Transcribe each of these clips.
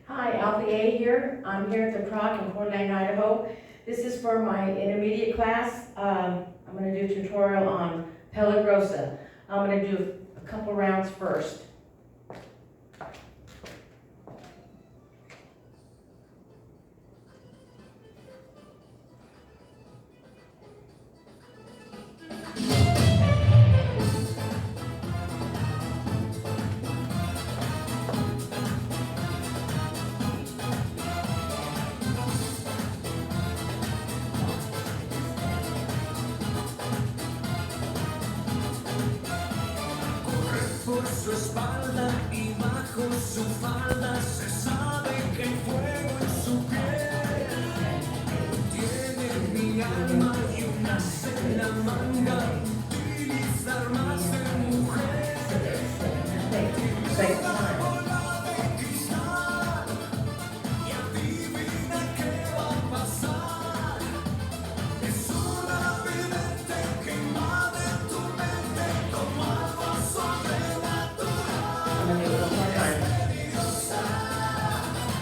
Hi, Alfie A here. I'm here at the Croc in Coeur d'Alene, Idaho. This is for my intermediate class. I'm going to do a tutorial on Peligrosa. I'm going to do a couple rounds first. Por su espalda y bajo su falda se sabe que hay fuego en su piel. Tiene mi alma y un as en la manga, utiliza armas de mujer. Tiene una bola de cristal y adivina qué va a pasar. Es una vidente que invade tu mente como algo sobrenatural. Peligrosa,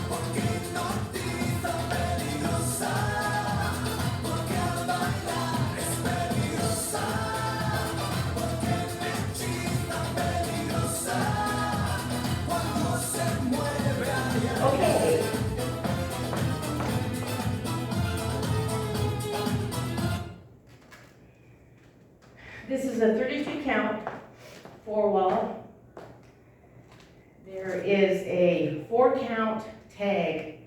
porque hipnotiza, peligrosa, porque al bailar es peligrosa, porque me hechiza, peligrosa, cuando se mueve allá. Okay. This is a 32 count 4-wall. There is a 4 count tag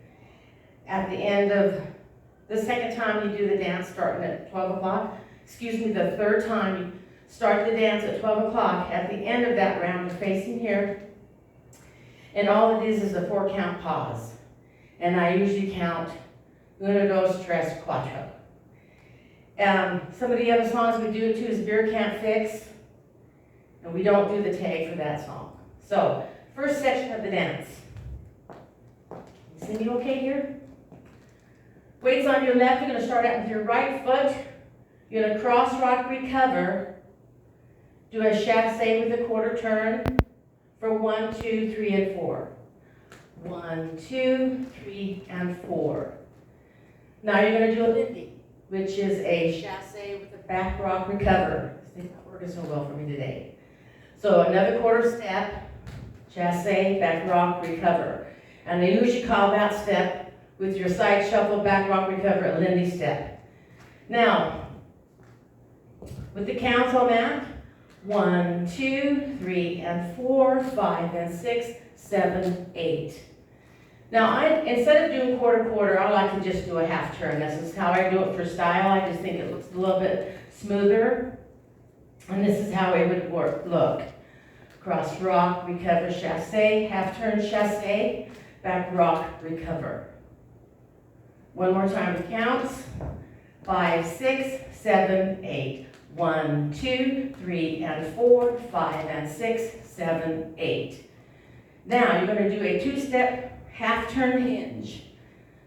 at the end of the second time you do the dance starting at 12 o'clock. Excuse me, the third time you start the dance at 12 o'clock. At the end of that round, you're facing here. And all it is a 4 count pause. And I usually count 1, 2, 3, 4. Some of the other songs we do too is Beer Can't Fix. And we don't do the tag for that song. So, first section of the dance. Is Cindy okay here? Weights on your left, you're going to start out with your right foot. You're going to cross rock recover. Do a chasse with a quarter turn for 1, 2, 3, and 4. 1, 2, 3, and 4. Now you're going to do a lindy, which is a chasse with a back rock recover. It's not working so well for me today. So another quarter step, chasse, back rock, recover. And they usually call that step with your side shuffle, back rock, recover, a lindy step. Now, with the counts on that, 1, 2, 3, and 4, 5, and 6, 7, 8. Now, instead of doing quarter, I like to just do a half turn. This is how I do it for style. I just think it looks a little bit smoother. And this is how it would look. Cross rock, recover, chasse, half turn, chasse, back rock, recover. One more time with counts. 5, 6, 7, 8. 1, 2, 3, and 4, 5, and 6, 7, 8. Now you're going to do a 2-step half turn hinge.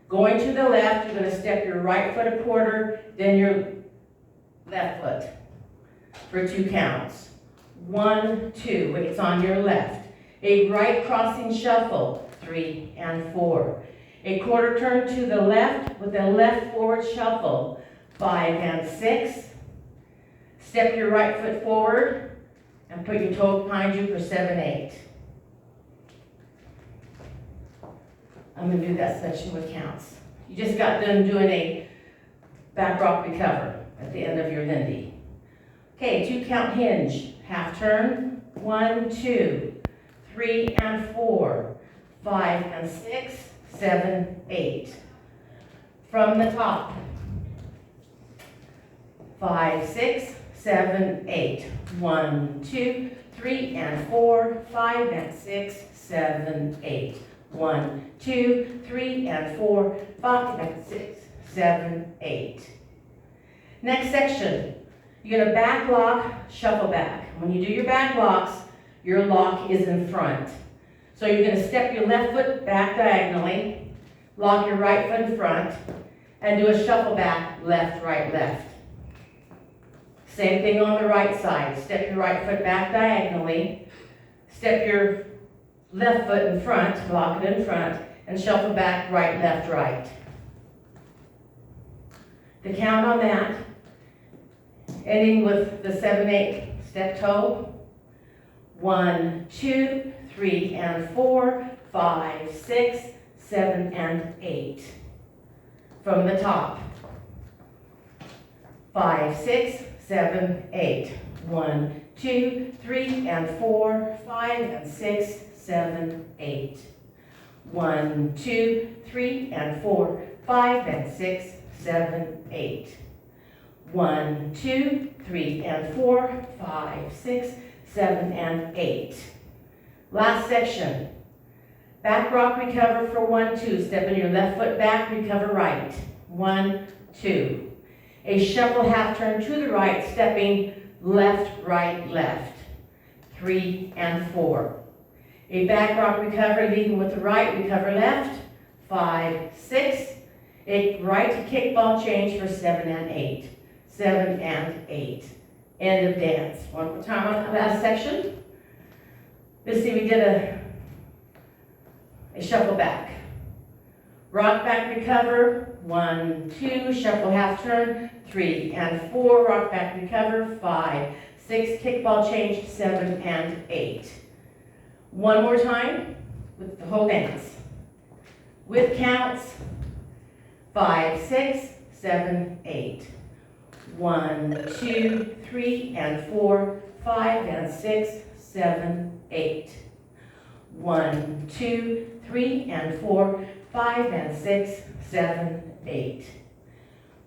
Going to the left, you're going to step your right foot a quarter, then your left foot for 2 counts. 1, 2, weights on your left. A right crossing shuffle, 3 and 4. A quarter turn to the left with a left forward shuffle, 5 and 6. Step your right foot forward and put your toe behind you for 7, 8. I'm going to do that section with counts. You just got done doing a back rock recover at the end of your lindy. Okay, 2 count hinge, half turn, 1, 2, 3, and 4, 5, and 6, 7, 8. From the top, 5, 6, 7, 8. 1, 2, 3, and 4, 5, and 6, 7, 8. 1, 2, 3, and 4, 5, and 6, 7, 8. Next section, you're going to back lock, shuffle back. When you do your back locks, your lock is in front. So you're going to step your left foot back diagonally, lock your right foot in front, and do a shuffle back, left, right, left. Same thing on the right side. Step your right foot back diagonally, step your left foot in front, lock it in front, and shuffle back, right, left, right. The count on that, ending with the 7/8 step toe. 1, 2, 3, and 4, 5, 6, 7, and 8. From the top. 5, 6, 7, 8. 1, 2, 3, and 4, 5, and 6, 7, 8. 1, 2, 3, and 4, 5, and 6, 7, 8. 1, 2, 3, and 4, 5, 6, 7, and 8. Last section. Back rock recover for 1, 2. Step in your left foot back, recover right. 1, 2. A shuffle half turn to the right, stepping left, right, left. 3 and 4. A back rock recover, leading with the right, recover left. 5, 6. A right kickball change for 7 and 8. 7 and 8. End of dance. One more time on that last section. Let's see, we did a shuffle back. Rock back recover, 1, 2, shuffle half turn, 3 and 4, rock back recover, 5, 6, kickball change, 7 and 8. One more time with the whole dance. With counts, 5, 6, 7, 8. 1, 2, 3, and 4, 5, and 6, 7, 8. 1, 2, 3, and 4, 5, and 6, 7, 8.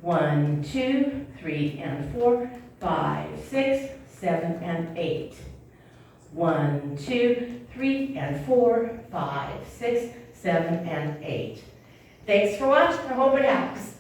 1, 2, 3, and 4, 5, 6, 7, and 8. 1, 2, 3, and 4, 5, 6, 7, and 8. Thanks for watching. I hope it helps.